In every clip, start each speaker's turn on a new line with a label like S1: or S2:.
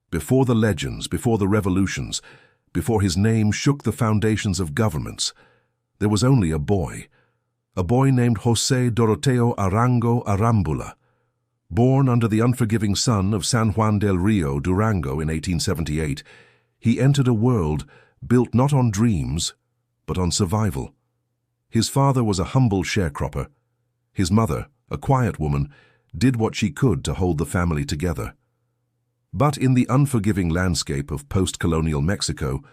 S1: Before the legends, before the revolutions, before his name shook the foundations of governments, there was only a boy named José Doroteo Arango Arambula. Born under the unforgiving sun of San Juan del Rio, Durango in 1878, he entered a world built not on dreams, but on survival. His father was a humble sharecropper. His mother, a quiet woman, did what she could to hold the family together. But in the unforgiving landscape of post-colonial Mexico,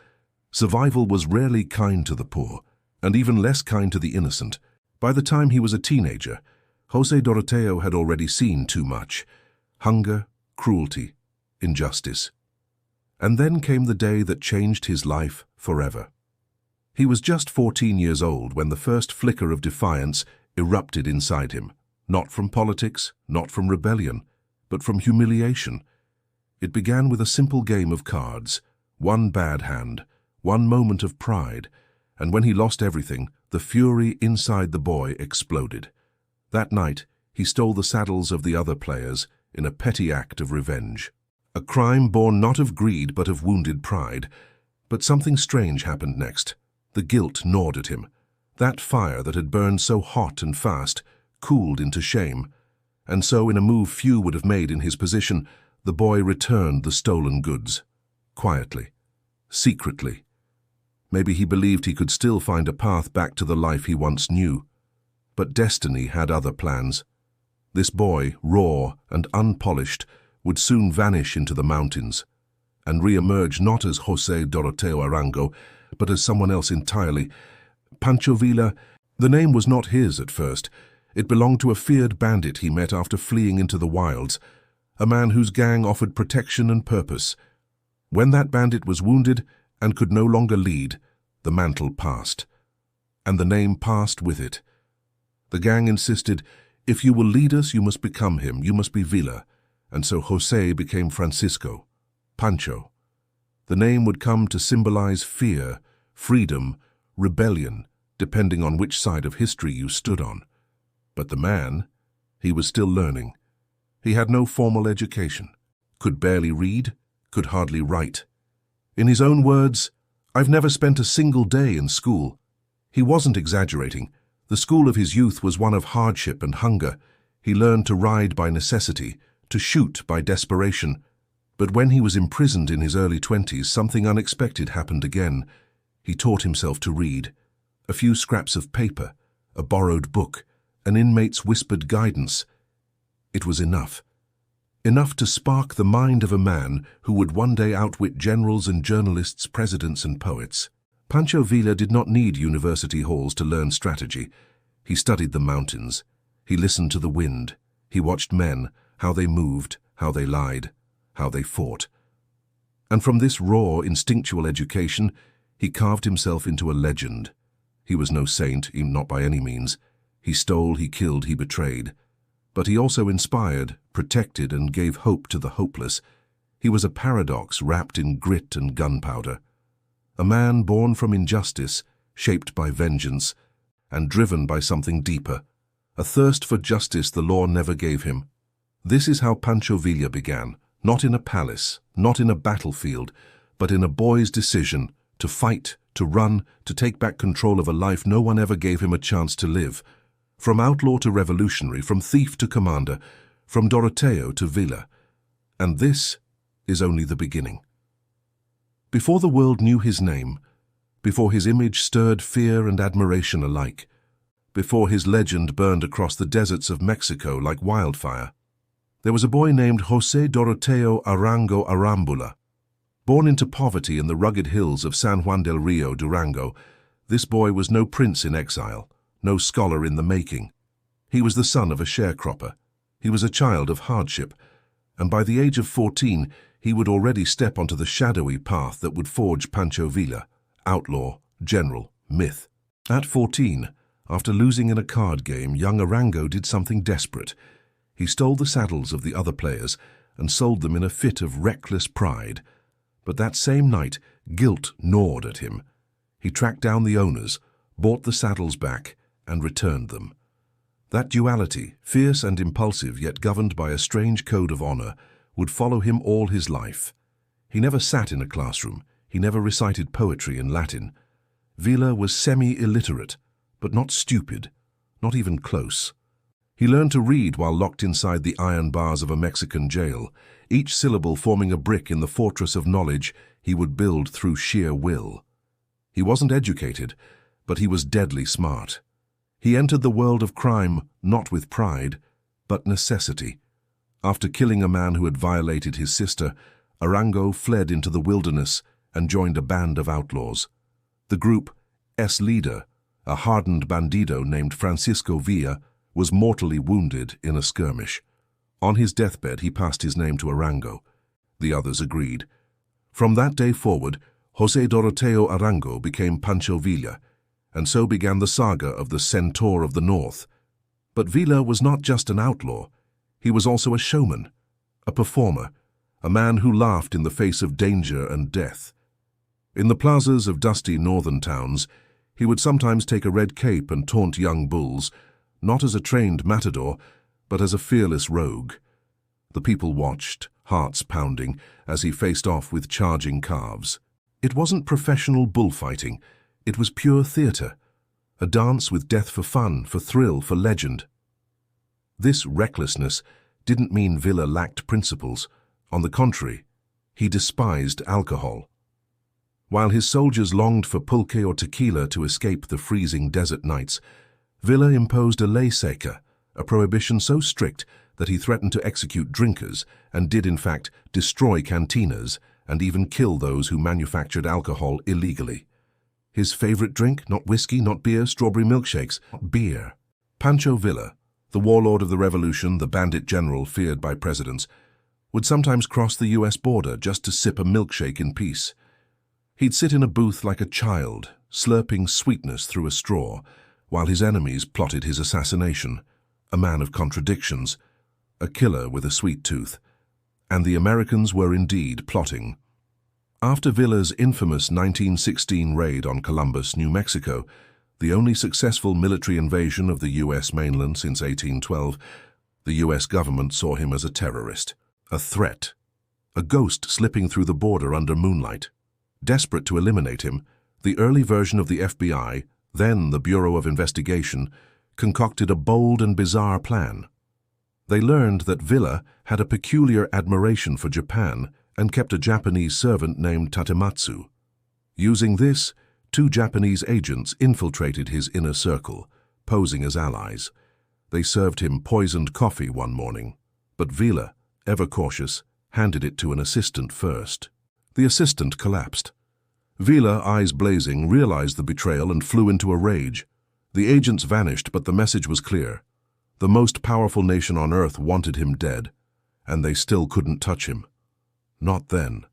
S1: survival was rarely kind to the poor, and even less kind to the innocent. By the time he was a teenager, José Doroteo had already seen too much: hunger, cruelty, injustice. And then came the day that changed his life forever. He was just 14 years old when the first flicker of defiance erupted inside him, not from politics, not from rebellion, but from humiliation. It began with a simple game of cards, one bad hand, one moment of pride, and when he lost everything, the fury inside the boy exploded. That night, he stole the saddles of the other players in a petty act of revenge. A crime born not of greed but of wounded pride. But something strange happened next. The guilt gnawed at him. That fire that had burned so hot and fast cooled into shame. And so, in a move few would have made in his position, the boy returned the stolen goods. Quietly. Secretly. Maybe he believed he could still find a path back to the life he once knew. But destiny had other plans. This boy, raw and unpolished, would soon vanish into the mountains, and re-emerge not as José Doroteo Arango, but as someone else entirely. Pancho Villa, the name was not his at first. It belonged to a feared bandit he met after fleeing into the wilds, a man whose gang offered protection and purpose. When that bandit was wounded and could no longer lead, the mantle passed, and the name passed with it. The gang insisted, if you will lead us, you must become him, you must be Villa, and so José became Francisco, Pancho. The name would come to symbolize fear, freedom, rebellion, depending on which side of history you stood on. But the man, he was still learning. He had no formal education, could barely read, could hardly write. In his own words, "I've never spent a single day in school." He wasn't exaggerating. The school of his youth was one of hardship and hunger. He learned to ride by necessity, to shoot by desperation. But when he was imprisoned in his early 20s, something unexpected happened again. He taught himself to read. A few scraps of paper, a borrowed book, an inmate's whispered guidance. It was enough. Enough to spark the mind of a man who would one day outwit generals and journalists, presidents and poets. Pancho Villa did not need university halls to learn strategy. He studied the mountains. He listened to the wind. He watched men, how they moved, how they lied, how they fought. And from this raw, instinctual education, he carved himself into a legend. He was no saint, not by any means. He stole, he killed, he betrayed. But he also inspired, protected, and gave hope to the hopeless. He was a paradox wrapped in grit and gunpowder. A man born from injustice, shaped by vengeance, and driven by something deeper, a thirst for justice the law never gave him. This is how Pancho Villa began, not in a palace, not in a battlefield, but in a boy's decision to fight, to run, to take back control of a life no one ever gave him a chance to live. From outlaw to revolutionary, from thief to commander, from Doroteo to Villa. And this is only the beginning. Before the world knew his name, before his image stirred fear and admiration alike, before his legend burned across the deserts of Mexico like wildfire, there was a boy named José Doroteo Arango Arambula. Born into poverty in the rugged hills of San Juan del Rio, Durango, this boy was no prince in exile, no scholar in the making. He was the son of a sharecropper. He was a child of hardship, and by the age of 14, he would already step onto the shadowy path that would forge Pancho Villa, outlaw, general, myth. At 14, after losing in a card game, young Arango did something desperate. He stole the saddles of the other players and sold them in a fit of reckless pride. But that same night, guilt gnawed at him. He tracked down the owners, bought the saddles back, and returned them. That duality, fierce and impulsive yet governed by a strange code of honor, would follow him all his life. He never sat in a classroom. He never recited poetry in Latin. Villa was semi-illiterate, but not stupid, not even close. He learned to read while locked inside the iron bars of a Mexican jail, each syllable forming a brick in the fortress of knowledge he would build through sheer will. He wasn't educated, but he was deadly smart. He entered the world of crime not with pride, but necessity. After killing a man who had violated his sister, Arango fled into the wilderness and joined a band of outlaws. The group's leader, a hardened bandido named Francisco Villa, was mortally wounded in a skirmish. On his deathbed, he passed his name to Arango. The others agreed. From that day forward, José Doroteo Arango became Pancho Villa, and so began the saga of the Centaur of the North. But Villa was not just an outlaw. He was also a showman, a performer, a man who laughed in the face of danger and death. In the plazas of dusty northern towns, he would sometimes take a red cape and taunt young bulls, not as a trained matador, but as a fearless rogue. The people watched, hearts pounding, as he faced off with charging calves. It wasn't professional bullfighting. It was pure theater, a dance with death for fun, for thrill, for legend. This recklessness didn't mean Villa lacked principles. On the contrary, he despised alcohol. While his soldiers longed for pulque or tequila to escape the freezing desert nights, Villa imposed a ley seca, a prohibition so strict that he threatened to execute drinkers and did in fact destroy cantinas and even kill those who manufactured alcohol illegally. His favorite drink, not whiskey, not beer, strawberry milkshakes, beer. Pancho Villa, the warlord of the revolution, the bandit general feared by presidents, would sometimes cross the US border just to sip a milkshake in peace. He'd sit in a booth like a child, slurping sweetness through a straw, while his enemies plotted his assassination, a man of contradictions, a killer with a sweet tooth. And the Americans were indeed plotting. After Villa's infamous 1916 raid on Columbus, New Mexico, the only successful military invasion of the U.S. mainland since 1812, the U.S. government saw him as a terrorist, a threat, a ghost slipping through the border under moonlight. Desperate to eliminate him, the early version of the FBI, then the Bureau of Investigation, concocted a bold and bizarre plan. They learned that Villa had a peculiar admiration for Japan and kept a Japanese servant named Tatematsu. Using this, 2 Japanese agents infiltrated his inner circle, posing as allies. They served him poisoned coffee one morning, but Villa, ever cautious, handed it to an assistant first. The assistant collapsed. Villa, eyes blazing, realized the betrayal and flew into a rage. The agents vanished, but the message was clear. The most powerful nation on earth wanted him dead, and they still couldn't touch him. Not then.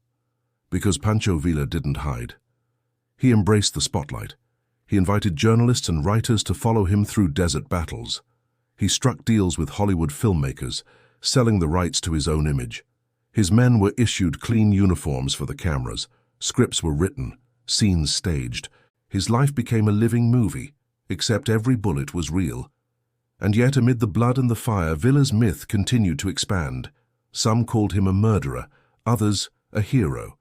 S1: Because Pancho Villa didn't hide. He embraced the spotlight. He invited journalists and writers to follow him through desert battles. He struck deals with Hollywood filmmakers, selling the rights to his own image. His men were issued clean uniforms for the cameras. Scripts were written, scenes staged. His life became a living movie, except every bullet was real. And yet, amid the blood and the fire, Villa's myth continued to expand. Some called him a murderer, others a hero.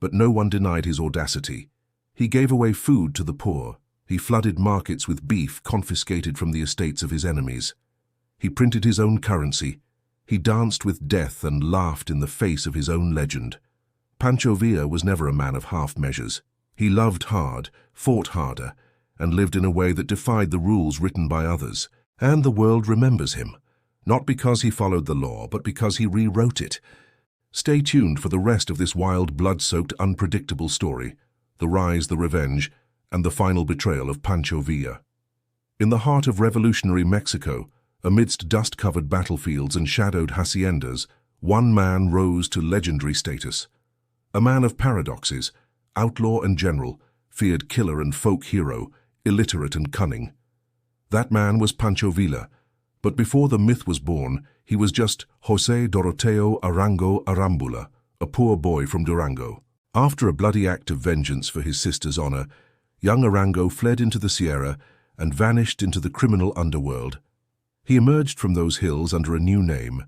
S1: But no one denied his audacity. He gave away food to the poor. He flooded markets with beef confiscated from the estates of his enemies. He printed his own currency. He danced with death and laughed in the face of his own legend. Pancho Villa was never a man of half measures. He loved hard, fought harder, and lived in a way that defied the rules written by others. And the world remembers him, not because he followed the law, but because he rewrote it. Stay tuned for the rest of this wild, blood-soaked, unpredictable story, the rise, the revenge, and the final betrayal of Pancho Villa. In the heart of revolutionary Mexico, amidst dust-covered battlefields and shadowed haciendas, one man rose to legendary status. A man of paradoxes, outlaw and general, feared killer and folk hero, illiterate and cunning. That man was Pancho Villa, but before the myth was born, he was just José Doroteo Arango Arambula, a poor boy from Durango. After a bloody act of vengeance for his sister's honor, young Arango fled into the Sierra and vanished into the criminal underworld. He emerged from those hills under a new name,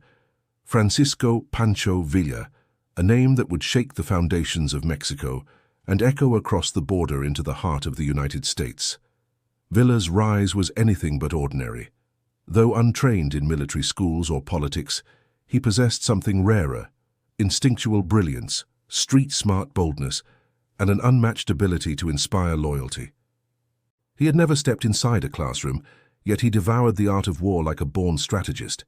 S1: Francisco Pancho Villa, a name that would shake the foundations of Mexico and echo across the border into the heart of the United States. Villa's rise was anything but ordinary. Though untrained in military schools or politics, he possessed something rarer: instinctual brilliance, street-smart boldness, and an unmatched ability to inspire loyalty. He had never stepped inside a classroom, yet he devoured the art of war like a born strategist.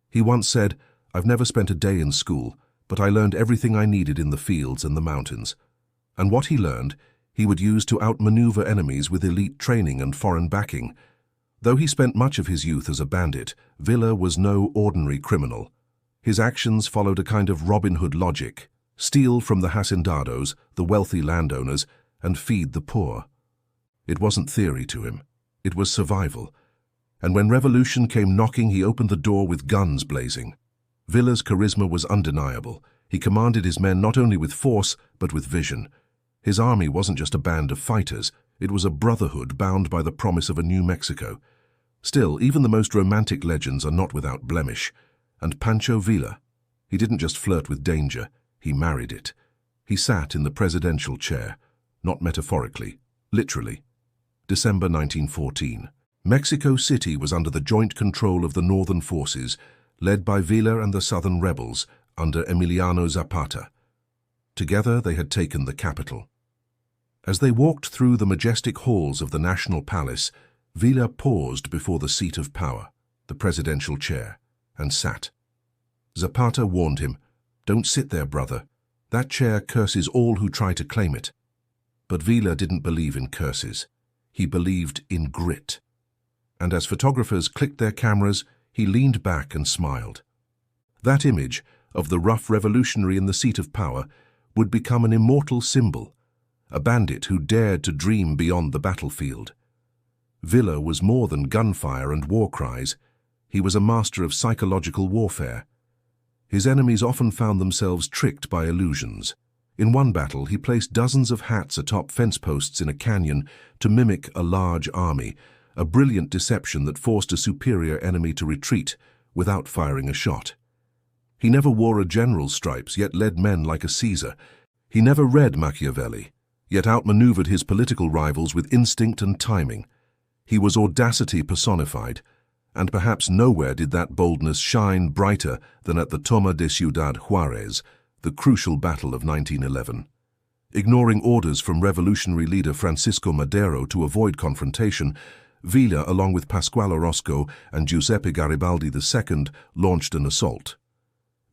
S1: He once said, "I've never spent a day in school, but I learned everything I needed in the fields and the mountains." And what he learned, he would use to outmaneuver enemies with elite training and foreign backing. Though he spent much of his youth as a bandit, Villa was no ordinary criminal. His actions followed a kind of Robin Hood logic: steal from the hacendados, the wealthy landowners, and feed the poor. It wasn't theory to him. It was survival. And when revolution came knocking, he opened the door with guns blazing. Villa's charisma was undeniable. He commanded his men not only with force, but with vision. His army wasn't just a band of fighters. It was a brotherhood bound by the promise of a new Mexico. Still, even the most romantic legends are not without blemish. And Pancho Villa, he didn't just flirt with danger, he married it. He sat in the presidential chair, not metaphorically, literally. December 1914. Mexico City was under the joint control of the northern forces, led by Villa and the southern rebels under Emiliano Zapata. Together they had taken the capital. As they walked through the majestic halls of the National Palace, Villa paused before the seat of power, the presidential chair, and sat. Zapata warned him, "Don't sit there, brother. That chair curses all who try to claim it." But Villa didn't believe in curses. He believed in grit. And as photographers clicked their cameras, he leaned back and smiled. That image of the rough revolutionary in the seat of power would become an immortal symbol, a bandit who dared to dream beyond the battlefield. Villa was more than gunfire and war cries. He was a master of psychological warfare. His enemies often found themselves tricked by illusions. In one battle, he placed dozens of hats atop fence posts in a canyon to mimic a large army, a brilliant deception that forced a superior enemy to retreat without firing a shot. He never wore a general's stripes, yet led men like a Caesar. He never read Machiavelli, yet outmaneuvered his political rivals with instinct and timing. He was audacity personified, and perhaps nowhere did that boldness shine brighter than at the Toma de Ciudad Juárez, the crucial battle of 1911. Ignoring orders from revolutionary leader Francisco Madero to avoid confrontation, Villa, along with Pascual Orozco and Giuseppe Garibaldi II, launched an assault.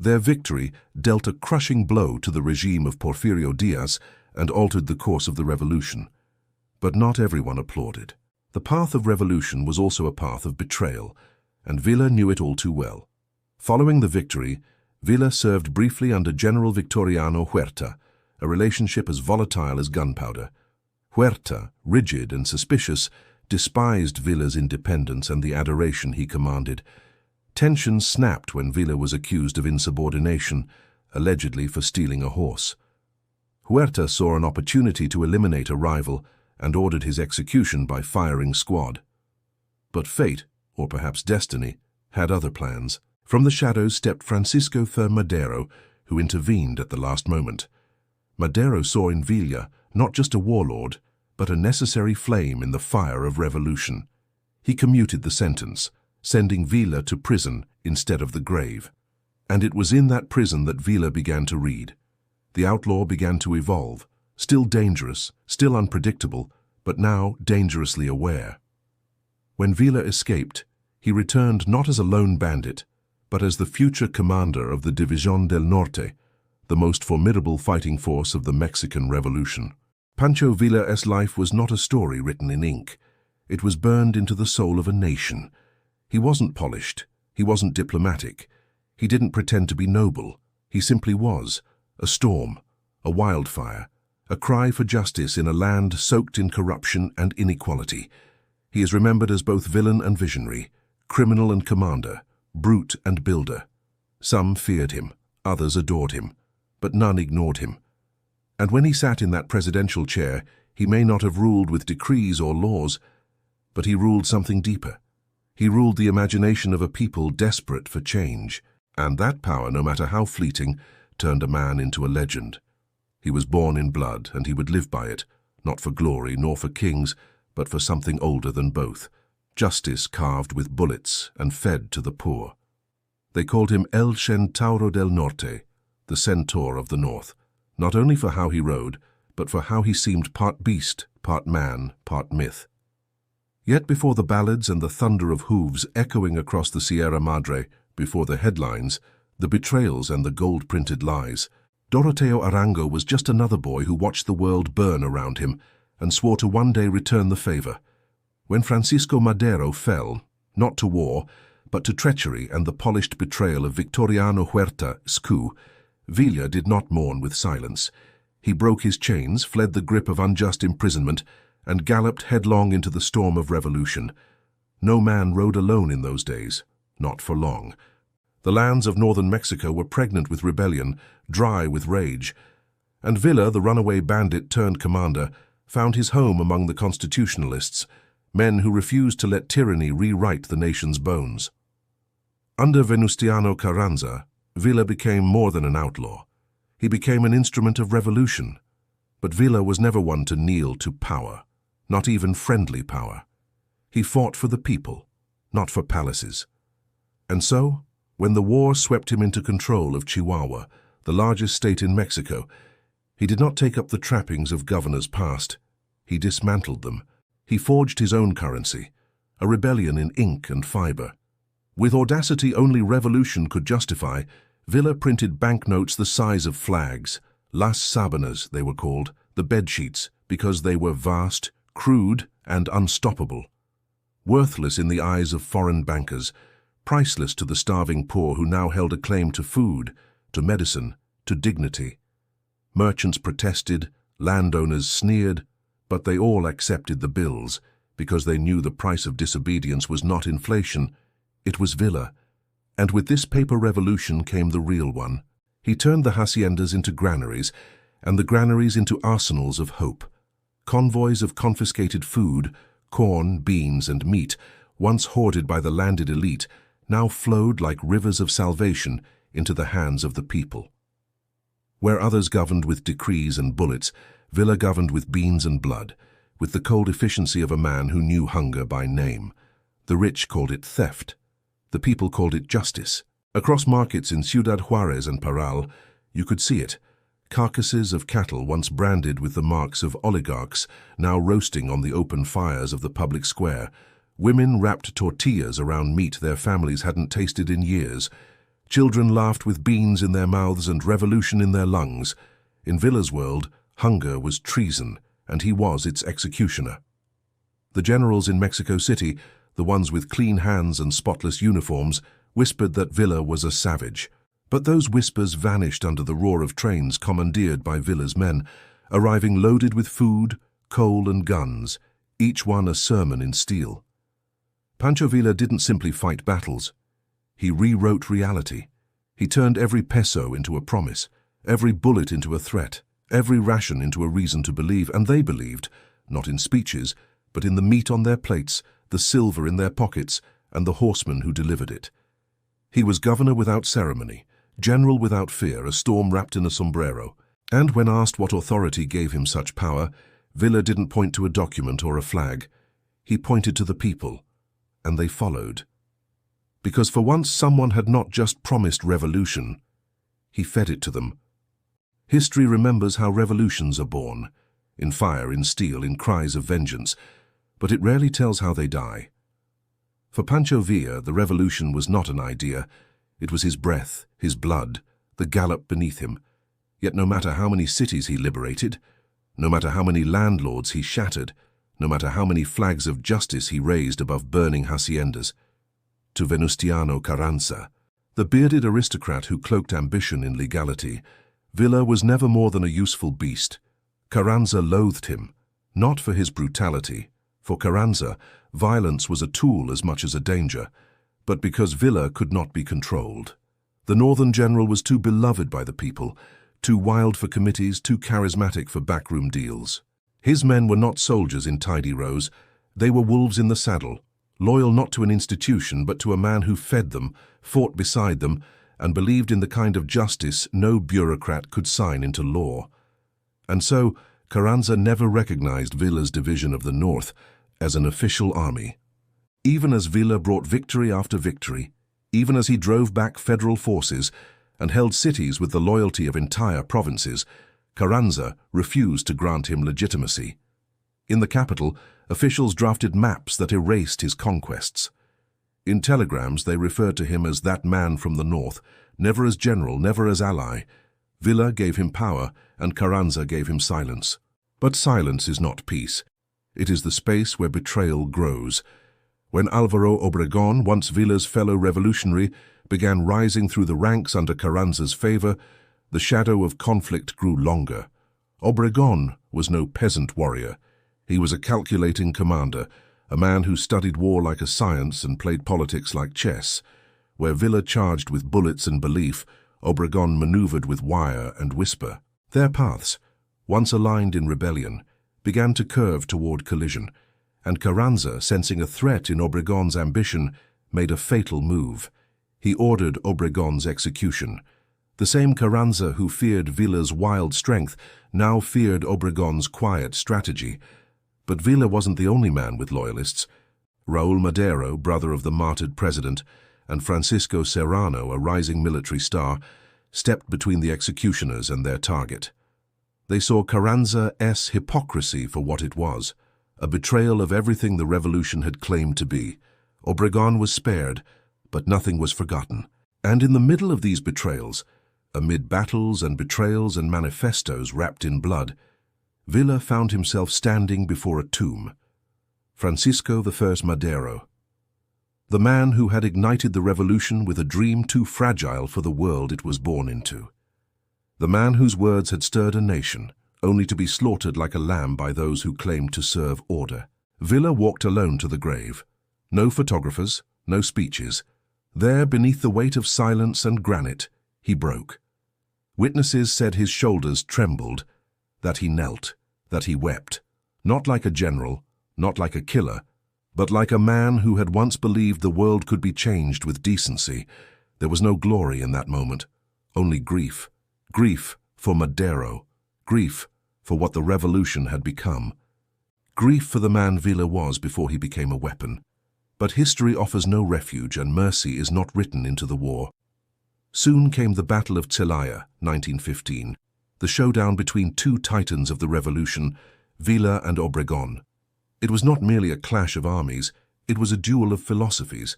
S1: Their victory dealt a crushing blow to the regime of Porfirio Diaz and altered the course of the revolution. But not everyone applauded. The path of revolution was also a path of betrayal, and Villa knew it all too well. Following the victory, Villa served briefly under General Victoriano Huerta, a relationship as volatile as gunpowder. Huerta, rigid and suspicious, despised Villa's independence and the adoration he commanded. Tensions snapped when Villa was accused of insubordination, allegedly for stealing a horse. Huerta saw an opportunity to eliminate a rival and ordered his execution by firing squad. But fate, or perhaps destiny, had other plans. From the shadows stepped Francisco Madero, who intervened at the last moment. Madero saw in Villa not just a warlord, but a necessary flame in the fire of revolution. He commuted the sentence, sending Villa to prison instead of the grave. And it was in that prison that Villa began to read. The outlaw began to evolve, still dangerous, still unpredictable, but now dangerously aware. When Villa escaped, he returned not as a lone bandit, but as the future commander of the División del Norte, the most formidable fighting force of the Mexican Revolution. Pancho Villa's life was not a story written in ink. It was burned into the soul of a nation. He wasn't polished. He wasn't diplomatic. He didn't pretend to be noble. He simply was. A storm, a wildfire, a cry for justice in a land soaked in corruption and inequality. He is remembered as both villain and visionary, criminal and commander, brute and builder. Some feared him, others adored him, but none ignored him. And when he sat in that presidential chair, he may not have ruled with decrees or laws, but he ruled something deeper. He ruled the imagination of a people desperate for change, and that power, no matter how fleeting, turned a man into a legend. He was born in blood, and he would live by it, not for glory nor for kings, but for something older than both, justice carved with bullets and fed to the poor. They called him El Centauro del Norte, the centaur of the north, not only for how he rode, but for how he seemed part beast, part man, part myth. Yet before the ballads and the thunder of hooves echoing across the Sierra Madre, before the headlines, the betrayals and the gold-printed lies, Doroteo Arango was just another boy who watched the world burn around him and swore to one day return the favor. When Francisco Madero fell, not to war, but to treachery and the polished betrayal of Victoriano Huerta's coup, Villa did not mourn with silence. He broke his chains, fled the grip of unjust imprisonment, and galloped headlong into the storm of revolution. No man rode alone in those days, not for long. The lands of northern Mexico were pregnant with rebellion, dry with rage, and Villa, the runaway bandit turned commander, found his home among the constitutionalists, men who refused to let tyranny rewrite the nation's bones. Under Venustiano Carranza, Villa became more than an outlaw. He became an instrument of revolution. But Villa was never one to kneel to power, not even friendly power. He fought for the people, not for palaces. And so, when the war swept him into control of Chihuahua, the largest state in Mexico, he did not take up the trappings of governors past. He dismantled them. He forged his own currency, a rebellion in ink and fiber. With audacity only revolution could justify, Villa printed banknotes the size of flags. Las Sabanas, they were called, the bedsheets, because they were vast, crude, and unstoppable. Worthless in the eyes of foreign bankers, priceless to the starving poor who now held a claim to food, to medicine, to dignity. Merchants protested, landowners sneered, but they all accepted the bills, because they knew the price of disobedience was not inflation, it was Villa. And with this paper revolution came the real one. He turned the haciendas into granaries, and the granaries into arsenals of hope. Convoys of confiscated food, corn, beans, and meat, once hoarded by the landed elite, now flowed like rivers of salvation into the hands of the people. Where others governed with decrees and bullets, Villa governed with beans and blood, with the cold efficiency of a man who knew hunger by name. The rich called it theft. The people called it justice. Across markets in Ciudad Juarez and Parral, you could see it. Carcasses of cattle once branded with the marks of oligarchs, now roasting on the open fires of the public square. Women wrapped tortillas around meat their families hadn't tasted in years. Children laughed with beans in their mouths and revolution in their lungs. In Villa's world, hunger was treason, and he was its executioner. The generals in Mexico City, the ones with clean hands and spotless uniforms, whispered that Villa was a savage. But those whispers vanished under the roar of trains commandeered by Villa's men, arriving loaded with food, coal and guns, each one a sermon in steel. Pancho Villa didn't simply fight battles. He rewrote reality. He turned every peso into a promise, every bullet into a threat, every ration into a reason to believe, and they believed, not in speeches, but in the meat on their plates, the silver in their pockets, and the horsemen who delivered it. He was governor without ceremony, general without fear, a storm wrapped in a sombrero. And when asked what authority gave him such power, Villa didn't point to a document or a flag. He pointed to the people, and they followed. Because for once someone had not just promised revolution, he fed it to them. History remembers how revolutions are born, in fire, in steel, in cries of vengeance, but it rarely tells how they die. For Pancho Villa, the revolution was not an idea. It was his breath, his blood, the gallop beneath him. Yet no matter how many cities he liberated, no matter how many landlords he shattered, no matter how many flags of justice he raised above burning haciendas, to Venustiano Carranza, the bearded aristocrat who cloaked ambition in legality, Villa was never more than a useful beast. Carranza loathed him, not for his brutality. For Carranza, violence was a tool as much as a danger, but because Villa could not be controlled. The northern general was too beloved by the people, too wild for committees, too charismatic for backroom deals. His men were not soldiers in tidy rows. They were wolves in the saddle, loyal not to an institution but to a man who fed them, fought beside them, and believed in the kind of justice no bureaucrat could sign into law. And so, Carranza never recognized Villa's division of the North as an official army. Even as Villa brought victory after victory, even as he drove back federal forces and held cities with the loyalty of entire provinces, Carranza refused to grant him legitimacy. In the capital, officials drafted maps that erased his conquests. In telegrams, they referred to him as that man from the north, never as general, never as ally. Villa gave him power, and Carranza gave him silence. But silence is not peace. It is the space where betrayal grows. When Álvaro Obregón, once Villa's fellow revolutionary, began rising through the ranks under Carranza's favor, the shadow of conflict grew longer. Obregón was no peasant warrior. He was a calculating commander, a man who studied war like a science and played politics like chess. Where Villa charged with bullets and belief, Obregón maneuvered with wire and whisper. Their paths, once aligned in rebellion, began to curve toward collision, and Carranza, sensing a threat in Obregón's ambition, made a fatal move. He ordered Obregón's execution. The same Carranza who feared Villa's wild strength now feared Obregón's quiet strategy. But Villa wasn't the only man with loyalists. Raúl Madero, brother of the martyred president, and Francisco Serrano, a rising military star, stepped between the executioners and their target. They saw Carranza's hypocrisy for what it was, a betrayal of everything the revolution had claimed to be. Obregón was spared, but nothing was forgotten. And in the middle of these betrayals, amid battles and betrayals and manifestos wrapped in blood, Villa found himself standing before a tomb. Francisco I Madero, the man who had ignited the revolution with a dream too fragile for the world it was born into. The man whose words had stirred a nation, only to be slaughtered like a lamb by those who claimed to serve order. Villa walked alone to the grave. No photographers, no speeches. There, beneath the weight of silence and granite, he broke. Witnesses said his shoulders trembled, that he knelt, that he wept, not like a general, not like a killer, but like a man who had once believed the world could be changed with decency. There was no glory in that moment, only grief. Grief for Madero, grief for what the revolution had become. Grief for the man Villa was before he became a weapon. But history offers no refuge, and mercy is not written into the war. Soon came the Battle of Celaya, 1915, the showdown between two titans of the revolution, Villa and Obregón. It was not merely a clash of armies, it was a duel of philosophies.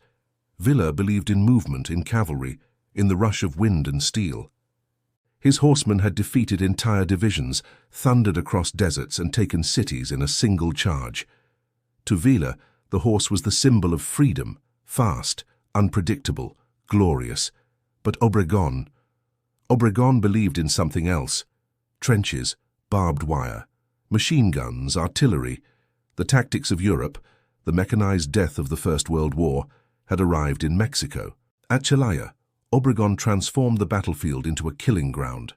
S1: Villa believed in movement, in cavalry, in the rush of wind and steel. His horsemen had defeated entire divisions, thundered across deserts, and taken cities in a single charge. To Villa, the horse was the symbol of freedom, fast, unpredictable, glorious. But Obregón believed in something else. Trenches, barbed wire, machine guns, artillery. The tactics of Europe, the mechanized death of the First World War, had arrived in Mexico. At Celaya, Obregón transformed the battlefield into a killing ground.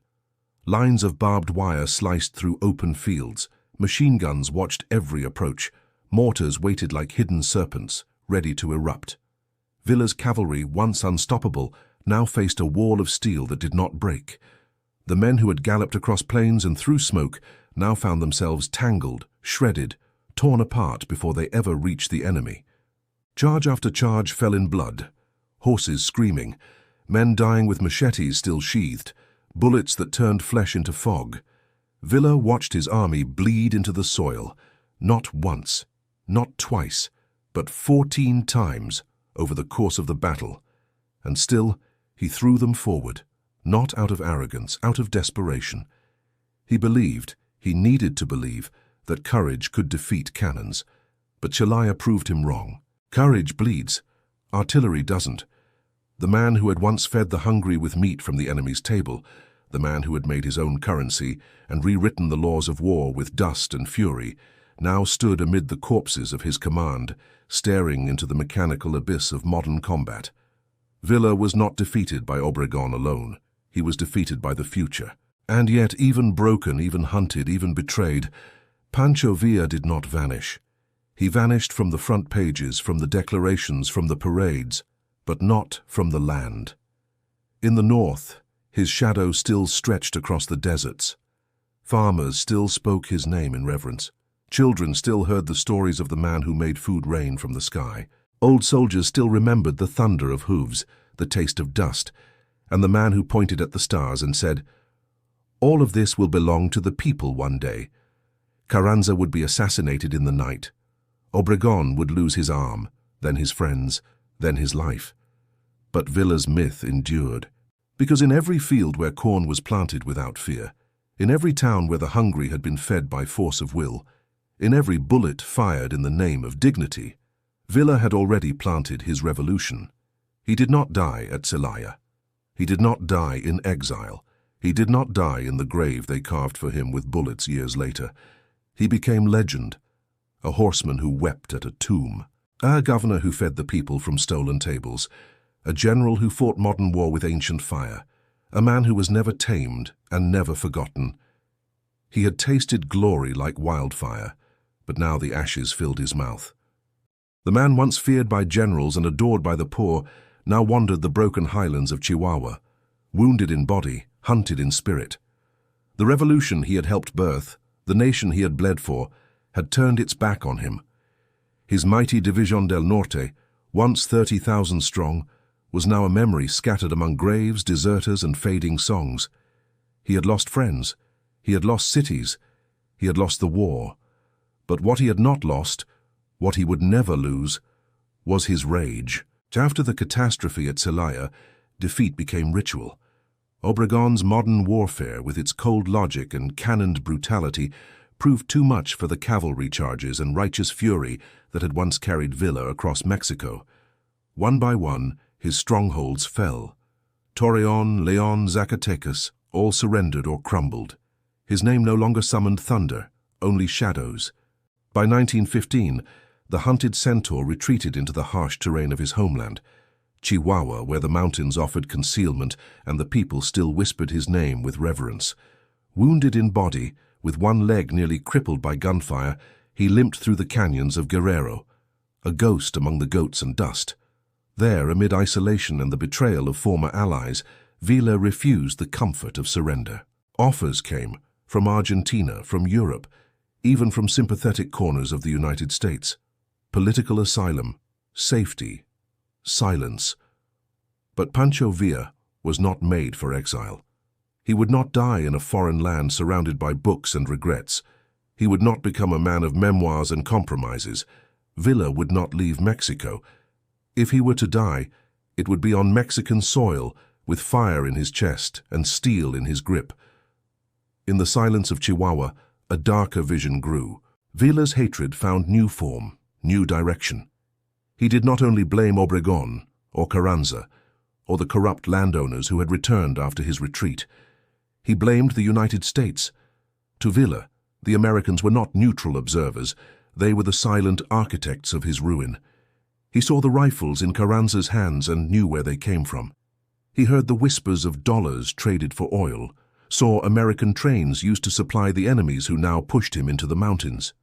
S1: Lines of barbed wire sliced through open fields. Machine guns watched every approach. Mortars waited like hidden serpents, ready to erupt. Villa's cavalry, once unstoppable, now faced a wall of steel that did not break. The men who had galloped across plains and through smoke now found themselves tangled, shredded, torn apart before they ever reached the enemy. Charge after charge fell in blood, horses screaming, men dying with machetes still sheathed, bullets that turned flesh into fog. Villa watched his army bleed into the soil, not once, not twice, but 14 times over the course of the battle. And still, he threw them forward, not out of arrogance, out of desperation. He believed, he needed to believe, that courage could defeat cannons. But Celaya proved him wrong. Courage bleeds. Artillery doesn't. The man who had once fed the hungry with meat from the enemy's table, the man who had made his own currency and rewritten the laws of war with dust and fury, now stood amid the corpses of his command, staring into the mechanical abyss of modern combat. Villa was not defeated by Obregón alone. He was defeated by the future. And yet, even broken, even hunted, even betrayed, Pancho Villa did not vanish. He vanished from the front pages, from the declarations, from the parades, but not from the land. In the north, his shadow still stretched across the deserts. Farmers still spoke his name in reverence. Children still heard the stories of the man who made food rain from the sky. Old soldiers still remembered the thunder of hooves, the taste of dust, and the man who pointed at the stars and said, "All of this will belong to the people one day." Carranza would be assassinated in the night. Obregón would lose his arm, then his friends, then his life. But Villa's myth endured, because in every field where corn was planted without fear, in every town where the hungry had been fed by force of will, in every bullet fired in the name of dignity, Villa had already planted his revolution. He did not die at Celaya. He did not die in exile. He did not die in the grave they carved for him with bullets years later. He became legend, a horseman who wept at a tomb, a governor who fed the people from stolen tables, a general who fought modern war with ancient fire, a man who was never tamed and never forgotten. He had tasted glory like wildfire, but now the ashes filled his mouth. The man once feared by generals and adored by the poor now wandered the broken highlands of Chihuahua, wounded in body, hunted in spirit. The revolution he had helped birth, the nation he had bled for, had turned its back on him. His mighty División del Norte, once 30,000 strong, was now a memory scattered among graves, deserters, and fading songs. He had lost friends. He had lost cities. He had lost the war. But what he had not lost, what he would never lose, was his rage. After the catastrophe at Celaya, defeat became ritual. Obregón's modern warfare, with its cold logic and cannoned brutality, proved too much for the cavalry charges and righteous fury that had once carried Villa across Mexico. One by one, his strongholds fell. Torreón, León, Zacatecas, all surrendered or crumbled. His name no longer summoned thunder, only shadows. By 1915, the hunted centaur retreated into the harsh terrain of his homeland, Chihuahua, where the mountains offered concealment and the people still whispered his name with reverence. Wounded in body, with one leg nearly crippled by gunfire, he limped through the canyons of Guerrero, a ghost among the goats and dust. There, amid isolation and the betrayal of former allies, Villa refused the comfort of surrender. Offers came from Argentina, from Europe, even from sympathetic corners of the United States. Political asylum, safety, silence. But Pancho Villa was not made for exile. He would not die in a foreign land surrounded by books and regrets. He would not become a man of memoirs and compromises. Villa would not leave Mexico. If he were to die, it would be on Mexican soil, with fire in his chest and steel in his grip. In the silence of Chihuahua, a darker vision grew. Villa's hatred found new form, new direction. He did not only blame Obregón or Carranza or the corrupt landowners who had returned after his retreat. He blamed the United States. To Villa, the Americans were not neutral observers. They were the silent architects of his ruin. He saw the rifles in Carranza's hands and knew where they came from. He heard the whispers of dollars traded for oil, saw American trains used to supply the enemies who now pushed him into the mountains.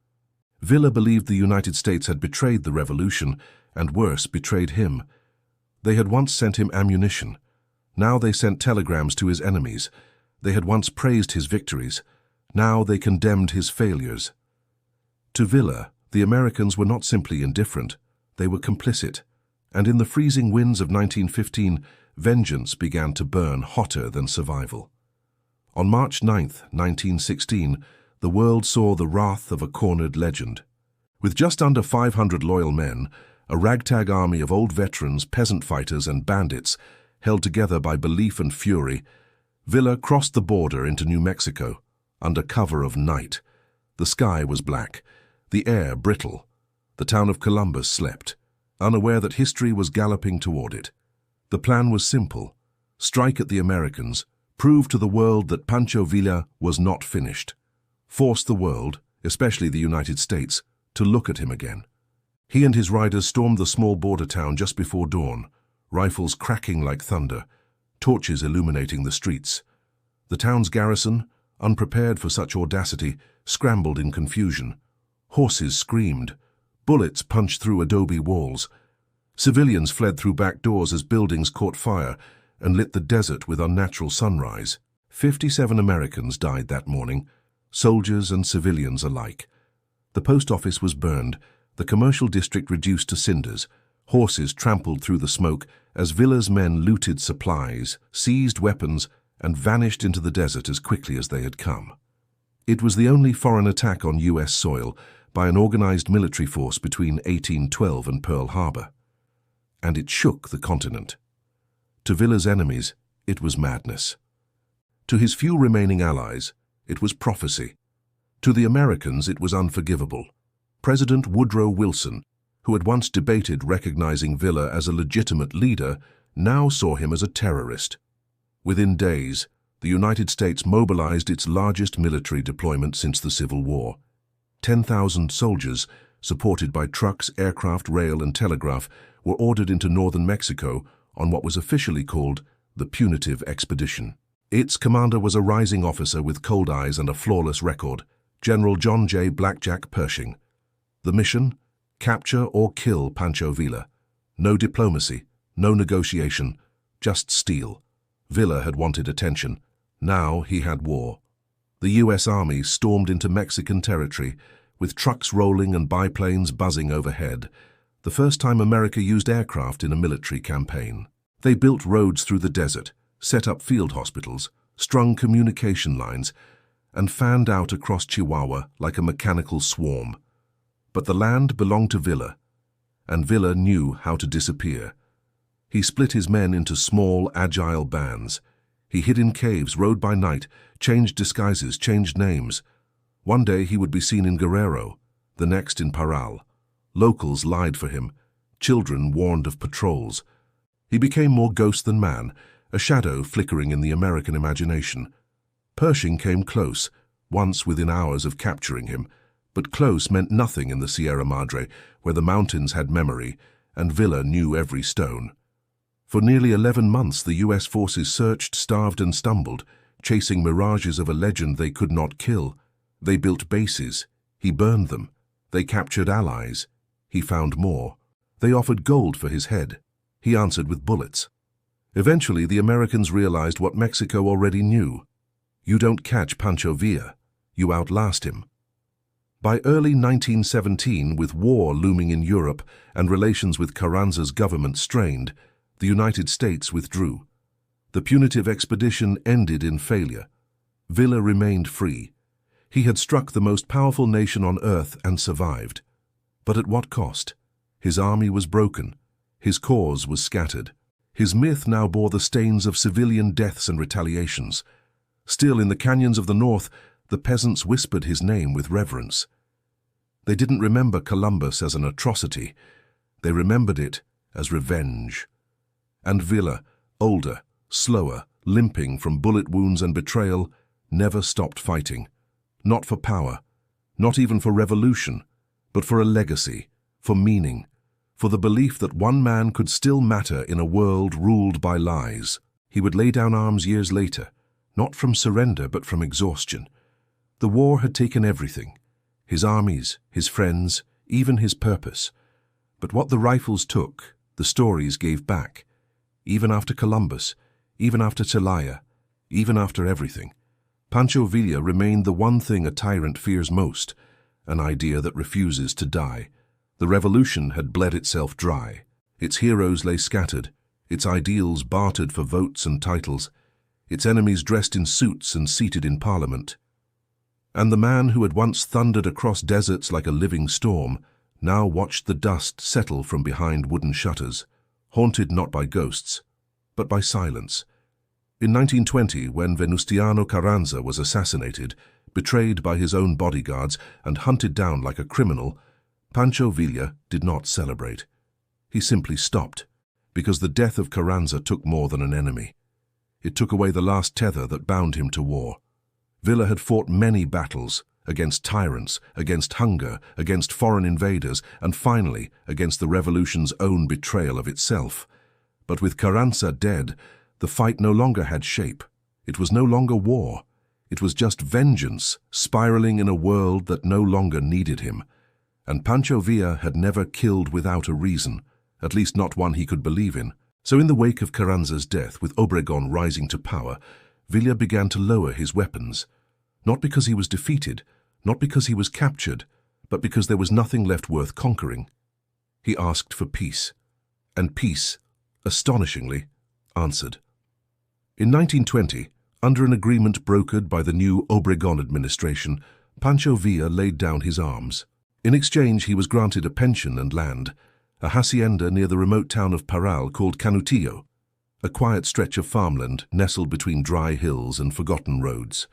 S1: Villa believed the United States had betrayed the revolution, and worse, betrayed him. They had once sent him ammunition. Now they sent telegrams to his enemies. They had once praised his victories. Now they condemned his failures. To Villa, the Americans were not simply indifferent. They were complicit. And in the freezing winds of 1915, vengeance began to burn hotter than survival. On March 9, 1916, the world saw the wrath of a cornered legend. With just under 500 loyal men, a ragtag army of old veterans, peasant fighters, and bandits, held together by belief and fury, Villa crossed the border into New Mexico, under cover of night. The sky was black, the air brittle. The town of Columbus slept, unaware that history was galloping toward it. The plan was simple: strike at the Americans, prove to the world that Pancho Villa was not finished, force the world, especially the United States, to look at him again. He and his riders stormed the small border town just before dawn, rifles cracking like thunder, torches illuminating the streets. The town's garrison, unprepared for such audacity, scrambled in confusion. Horses screamed. Bullets punched through adobe walls. Civilians fled through back doors as buildings caught fire, and lit the desert with unnatural sunrise. 57 Americans died that morning, soldiers and civilians alike. The post office was burned, the commercial district reduced to cinders, horses trampled through the smoke as Villa's men looted supplies, seized weapons, and vanished into the desert as quickly as they had come. It was the only foreign attack on U.S. soil by an organized military force between 1812 and Pearl Harbor. And it shook the continent. To Villa's enemies, it was madness. To his few remaining allies, it was prophecy. To the Americans, it was unforgivable. President Woodrow Wilson, who had once debated recognizing Villa as a legitimate leader, now saw him as a terrorist. Within days, the United States mobilized its largest military deployment since the Civil War. 10,000 soldiers, supported by trucks, aircraft, rail, and telegraph, were ordered into northern Mexico on what was officially called the Punitive Expedition. Its commander was a rising officer with cold eyes and a flawless record, General John J. Blackjack Pershing. The mission? Capture or kill Pancho Villa. No diplomacy, no negotiation, just steel. Villa had wanted attention. Now he had war. The U.S. Army stormed into Mexican territory, with trucks rolling and biplanes buzzing overhead, the first time America used aircraft in a military campaign. They built roads through the desert, set up field hospitals, strung communication lines, and fanned out across Chihuahua like a mechanical swarm. But the land belonged to Villa, and Villa knew how to disappear. He split his men into small, agile bands. He hid in caves, rode by night, changed disguises, changed names. One day he would be seen in Guerrero, the next in Parral. Locals lied for him. Children warned of patrols. He became more ghost than man, a shadow flickering in the American imagination. Pershing came close, once within hours of capturing him, but close meant nothing in the Sierra Madre, where the mountains had memory, and Villa knew every stone. For nearly 11 months the U.S. forces searched, starved, and stumbled, chasing mirages of a legend they could not kill. They built bases. He burned them. They captured allies. He found more. They offered gold for his head. He answered with bullets. Eventually, the Americans realized what Mexico already knew. You don't catch Pancho Villa. You outlast him. By early 1917, with war looming in Europe and relations with Carranza's government strained, the United States withdrew. The punitive expedition ended in failure. Villa remained free. He had struck the most powerful nation on earth and survived. But at what cost? His army was broken. His cause was scattered. His myth now bore the stains of civilian deaths and retaliations. Still, in the canyons of the north, the peasants whispered his name with reverence. They didn't remember Columbus as an atrocity. They remembered it as revenge. And Villa, older, slower, limping from bullet wounds and betrayal, never stopped fighting. Not for power, not even for revolution, but for a legacy, for meaning, for the belief that one man could still matter in a world ruled by lies. He would lay down arms years later, not from surrender but from exhaustion. The war had taken everything, his armies, his friends, even his purpose. But what the rifles took, the stories gave back. Even after Columbus, even after Celaya, even after everything, Pancho Villa remained the one thing a tyrant fears most, an idea that refuses to die. The revolution had bled itself dry. Its heroes lay scattered, its ideals bartered for votes and titles, its enemies dressed in suits and seated in parliament. And the man who had once thundered across deserts like a living storm now watched the dust settle from behind wooden shutters, haunted not by ghosts, but by silence. In 1920, when Venustiano Carranza was assassinated, betrayed by his own bodyguards and hunted down like a criminal, Pancho Villa did not celebrate. He simply stopped, because the death of Carranza took more than an enemy. It took away the last tether that bound him to war. Villa had fought many battles, against tyrants, against hunger, against foreign invaders, and finally against the revolution's own betrayal of itself. But with Carranza dead, the fight no longer had shape. It was no longer war. It was just vengeance, spiraling in a world that no longer needed him. And Pancho Villa had never killed without a reason, at least not one he could believe in. So in the wake of Carranza's death, with Obregón rising to power, Villa began to lower his weapons. Not because he was defeated, not because he was captured, but because there was nothing left worth conquering. He asked for peace, and peace, astonishingly, answered. In 1920, under an agreement brokered by the new Obregón administration, Pancho Villa laid down his arms. In exchange, he was granted a pension and land, a hacienda near the remote town of Parral called Canutillo, a quiet stretch of farmland nestled between dry hills and forgotten roads.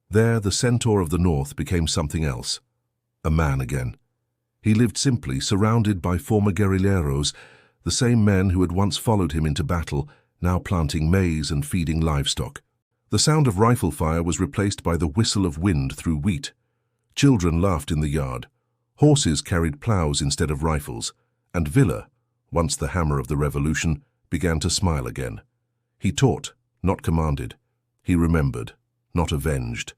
S1: There, the centaur of the north became something else, a man again. He lived simply, surrounded by former guerrilleros, the same men who had once followed him into battle, now planting maize and feeding livestock. The sound of rifle fire was replaced by the whistle of wind through wheat. Children laughed in the yard. Horses carried plows instead of rifles, and Villa, once the hammer of the revolution, began to smile again. He taught, not commanded. He remembered, not avenged.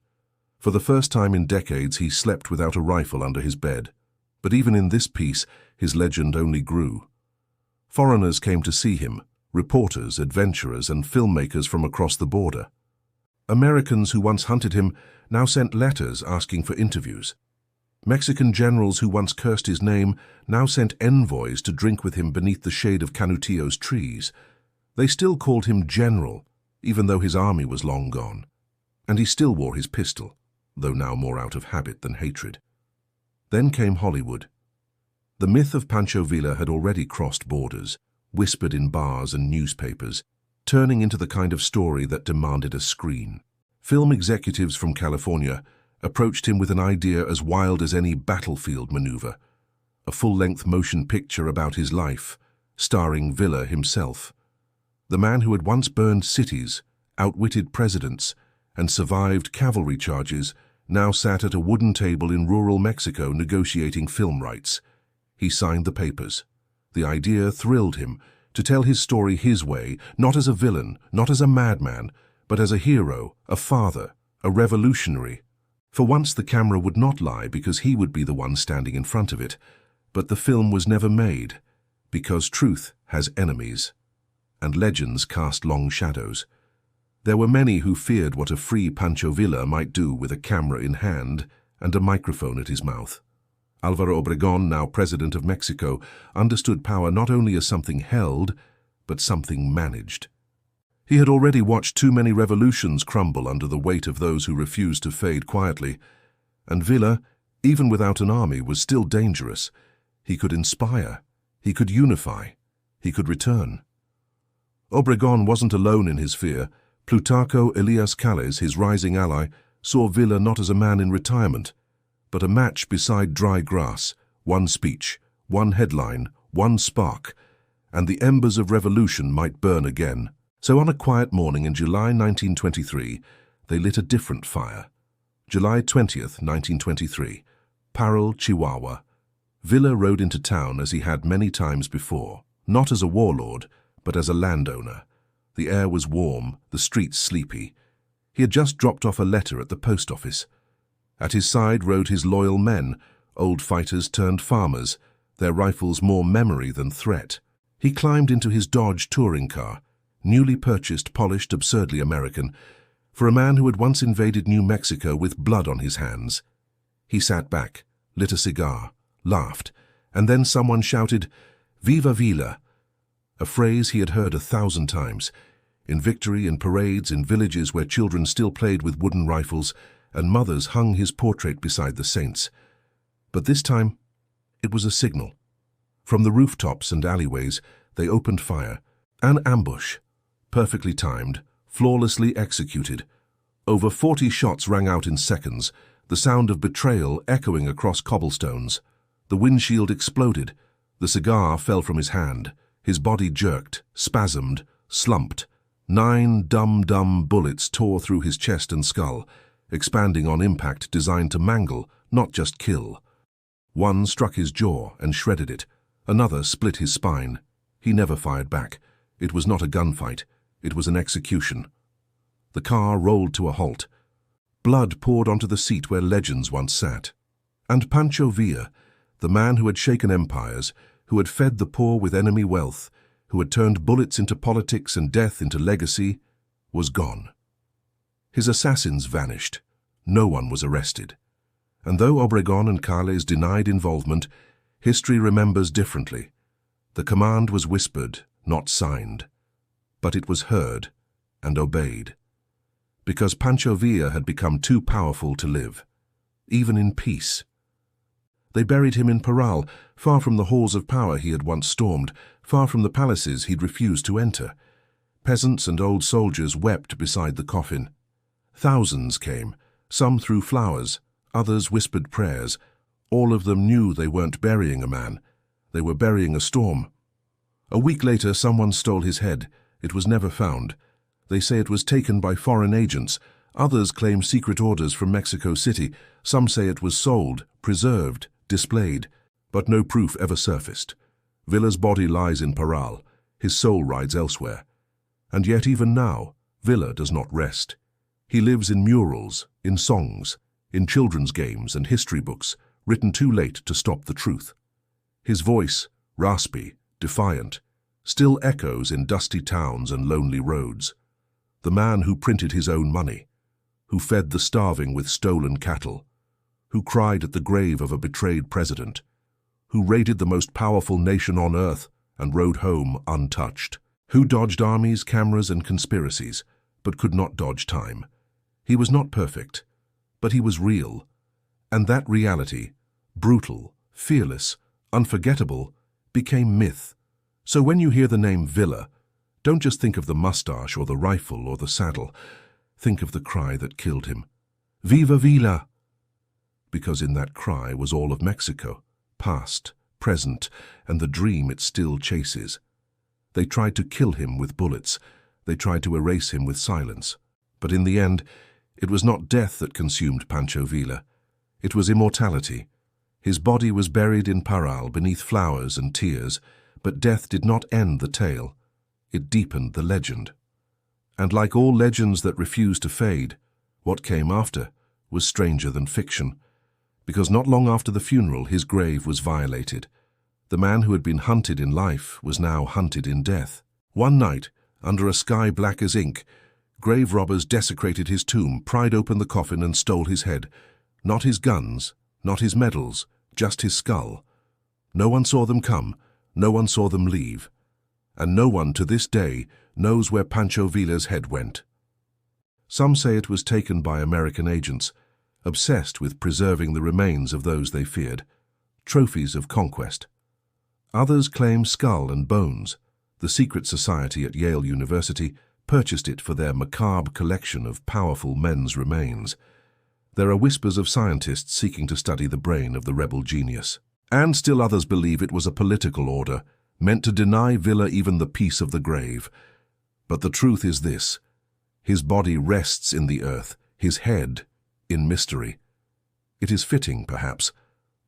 S1: For the first time in decades, he slept without a rifle under his bed. But even in this peace, his legend only grew. Foreigners came to see him, reporters, adventurers, and filmmakers from across the border. Americans who once hunted him now sent letters asking for interviews. Mexican generals who once cursed his name now sent envoys to drink with him beneath the shade of Canutillo's trees. They still called him General, even though his army was long gone. And he still wore his pistol, though now more out of habit than hatred. Then came Hollywood. The myth of Pancho Villa had already crossed borders, whispered in bars and newspapers, turning into the kind of story that demanded a screen. Film executives from California approached him with an idea as wild as any battlefield maneuver, a full-length motion picture about his life, starring Villa himself. The man who had once burned cities, outwitted presidents, and survived cavalry charges now sat at a wooden table in rural Mexico negotiating film rights. He signed the papers. The idea thrilled him, to tell his story his way, not as a villain, not as a madman, but as a hero, a father, a revolutionary. For once the camera would not lie because he would be the one standing in front of it. But the film was never made, because truth has enemies, and legends cast long shadows. There were many who feared what a free Pancho Villa might do with a camera in hand and a microphone at his mouth. Álvaro Obregón, now president of Mexico, understood power not only as something held, but something managed. He had already watched too many revolutions crumble under the weight of those who refused to fade quietly, and Villa, even without an army, was still dangerous. He could inspire, he could unify, he could return. Obregón wasn't alone in his fear. Plutarco Elias Calles, his rising ally, saw Villa not as a man in retirement, but a match beside dry grass, one speech, one headline, one spark, and the embers of revolution might burn again. So on a quiet morning in July 1923, they lit a different fire. July 20th, 1923, Parral, Chihuahua. Villa rode into town as he had many times before, not as a warlord, but as a landowner. The air was warm, the streets sleepy. He had just dropped off a letter at the post office. At his side rode his loyal men, old fighters turned farmers, their rifles more memory than threat. He climbed into his Dodge touring car, newly purchased, polished, absurdly American, for a man who had once invaded New Mexico with blood on his hands. He sat back, lit a cigar, laughed, and then someone shouted, "Viva Villa!" a phrase he had heard 1,000 times, in victory, in parades, in villages where children still played with wooden rifles, and mothers hung his portrait beside the saints. But this time, it was a signal. From the rooftops and alleyways, they opened fire. An ambush, perfectly timed, flawlessly executed. Over 40 shots rang out in seconds, the sound of betrayal echoing across cobblestones. The windshield exploded. The cigar fell from his hand. His body jerked, spasmed, slumped. 9 dumb bullets tore through his chest and skull, expanding on impact, designed to mangle, not just kill. One struck his jaw and shredded it. Another split his spine. He never fired back. It was not a gunfight. It was an execution. The car rolled to a halt. Blood poured onto the seat where legends once sat. And Pancho Villa, the man who had shaken empires, who had fed the poor with enemy wealth, who had turned bullets into politics and death into legacy, was gone. His assassins vanished. No one was arrested. And though Obregón and Cales denied involvement, history remembers differently. The command was whispered, not signed. But it was heard and obeyed. Because Pancho Villa had become too powerful to live, even in peace. They buried him in Parral, far from the halls of power he had once stormed, far from the palaces he'd refused to enter. Peasants and old soldiers wept beside the coffin. Thousands came, some threw flowers, others whispered prayers. All of them knew they weren't burying a man. They were burying a storm. A week later, someone stole his head. It was never found. They say it was taken by foreign agents. Others claim secret orders from Mexico City. Some say it was sold, preserved, displayed, but no proof ever surfaced. Villa's body lies in Parral. His soul rides elsewhere. And yet even now, Villa does not rest. He lives in murals, in songs, in children's games and history books, written too late to stop the truth. His voice, raspy, defiant, still echoes in dusty towns and lonely roads. The man who printed his own money, who fed the starving with stolen cattle, who cried at the grave of a betrayed president, who raided the most powerful nation on earth and rode home untouched, who dodged armies, cameras, and conspiracies, but could not dodge time. He was not perfect, but he was real, and that reality, brutal, fearless, unforgettable, became myth. So when you hear the name Villa, don't just think of the mustache or the rifle or the saddle. Think of the cry that killed him. Viva Villa! Because in that cry was all of Mexico, past, present, and the dream it still chases. They tried to kill him with bullets. They tried to erase him with silence. But in the end, it was not death that consumed Pancho Villa. It was immortality. His body was buried in Parral beneath flowers and tears, but death did not end the tale. It deepened the legend. And like all legends that refuse to fade, what came after was stranger than fiction. Because not long after the funeral, his grave was violated. The man who had been hunted in life was now hunted in death. One night, under a sky black as ink, grave robbers desecrated his tomb, pried open the coffin and stole his head. Not his guns, not his medals, just his skull. No one saw them come, no one saw them leave. And no one to this day knows where Pancho Villa's head went. Some say it was taken by American agents, obsessed with preserving the remains of those they feared, trophies of conquest. Others claim skull and bones. The secret society at Yale University purchased it for their macabre collection of powerful men's remains. There are whispers of scientists seeking to study the brain of the rebel genius. And still others believe it was a political order, meant to deny Villa even the peace of the grave. But the truth is this: his body rests in the earth, his head in mystery. It is fitting, perhaps.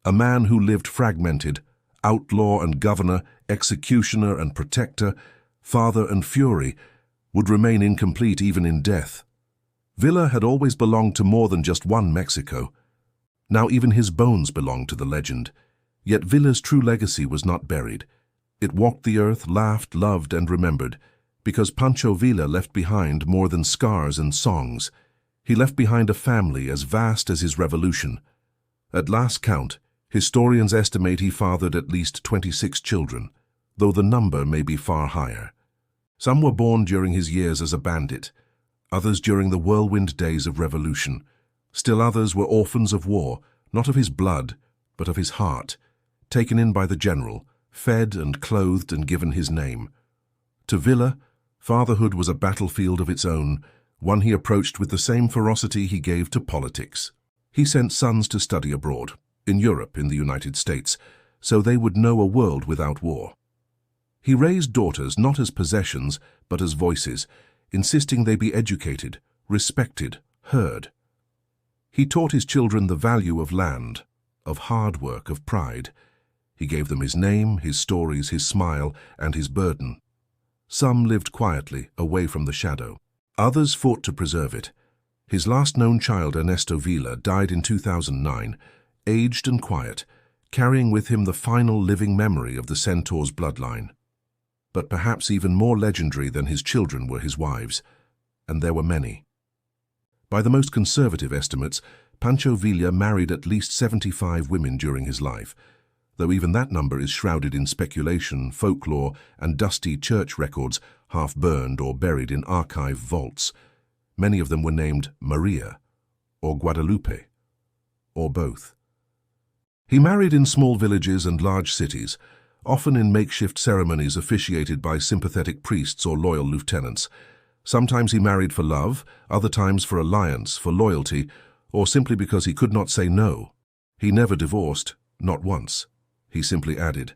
S1: A man who lived fragmented, outlaw and governor, executioner and protector, father and fury, would remain incomplete even in death. Villa had always belonged to more than just one Mexico. Now even his bones belonged to the legend. Yet Villa's true legacy was not buried. It walked the earth, laughed, loved, and remembered, because Pancho Villa left behind more than scars and songs. He left behind a family as vast as his revolution. At last count, historians estimate he fathered at least 26 children, though the number may be far higher. Some were born during his years as a bandit, others during the whirlwind days of revolution. Still others were orphans of war, not of his blood, but of his heart, taken in by the general, fed and clothed and given his name. To Villa, fatherhood was a battlefield of its own, one he approached with the same ferocity he gave to politics. He sent sons to study abroad, in Europe, in the United States, so they would know a world without war. He raised daughters not as possessions, but as voices, insisting they be educated, respected, heard. He taught his children the value of land, of hard work, of pride. He gave them his name, his stories, his smile, and his burden. Some lived quietly, away from the shadow. Others fought to preserve it. His last known child, Ernesto Villa, died in 2009, aged and quiet, carrying with him the final living memory of the Centaur's bloodline. But perhaps even more legendary than his children were his wives, and there were many. By the most conservative estimates, Pancho Villa married at least 75 women during his life, though even that number is shrouded in speculation, folklore, and dusty church records half burned or buried in archive vaults. Many of them were named Maria, or Guadalupe, or both. He married in small villages and large cities, often in makeshift ceremonies officiated by sympathetic priests or loyal lieutenants. Sometimes he married for love, other times for alliance, for loyalty, or simply because he could not say no. He never divorced, not once. He simply added.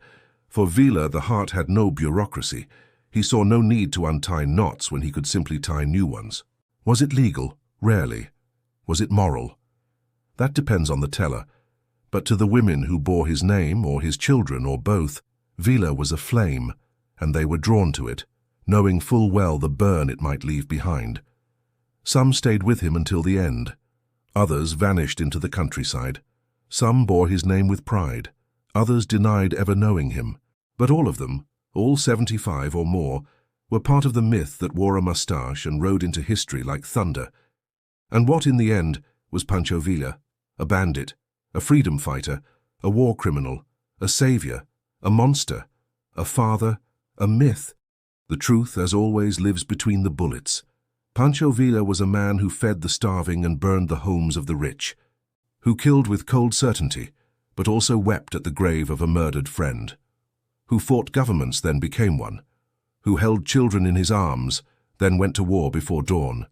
S1: For Villa, the heart had no bureaucracy. He saw no need to untie knots when he could simply tie new ones. Was it legal? Rarely. Was it moral? That depends on the teller. But to the women who bore his name, or his children, or both, Villa was a flame, and they were drawn to it, knowing full well the burn it might leave behind. Some stayed with him until the end. Others vanished into the countryside. Some bore his name with pride. Others denied ever knowing him. But all of them, all 75 or more, were part of the myth that wore a moustache and rode into history like thunder. And what in the end was Pancho Villa? A bandit, a freedom fighter, a war criminal, a savior, a monster, a father, a myth. The truth, as always, lives between the bullets. Pancho Villa was a man who fed the starving and burned the homes of the rich, who killed with cold certainty, but also wept at the grave of a murdered friend, who fought governments, then became one, who held children in his arms, then went to war before dawn.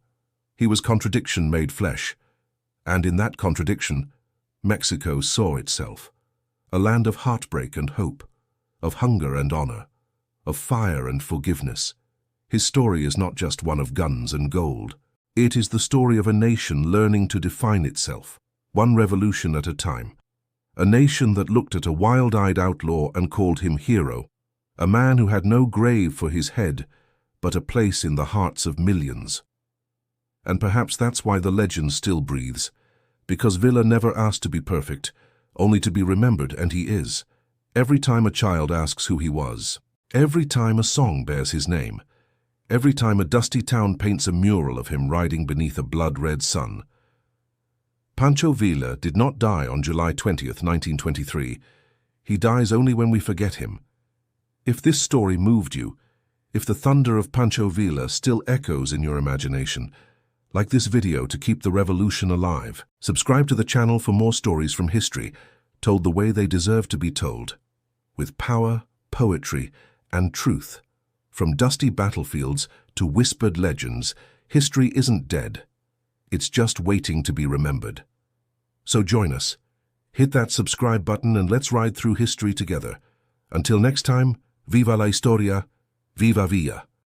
S1: He was contradiction made flesh, and in that contradiction, Mexico saw itself, a land of heartbreak and hope, of hunger and honor, of fire and forgiveness. His story is not just one of guns and gold. It is the story of a nation learning to define itself, one revolution at a time. A nation that looked at a wild-eyed outlaw and called him hero, a man who had no grave for his head, but a place in the hearts of millions. And perhaps that's why the legend still breathes, because Villa never asked to be perfect, only to be remembered, and he is. Every time a child asks who he was, every time a song bears his name, every time a dusty town paints a mural of him riding beneath a blood-red sun. Pancho Villa did not die on July 20th, 1923. He dies only when we forget him. If this story moved you, if the thunder of Pancho Villa still echoes in your imagination, like this video to keep the revolution alive. Subscribe to the channel for more stories from history, told the way they deserve to be told, with power, poetry, and truth. From dusty battlefields to whispered legends, history isn't dead. It's just waiting to be remembered. So join us. Hit that subscribe button and let's ride through history together. Until next time, viva la historia, viva Villa.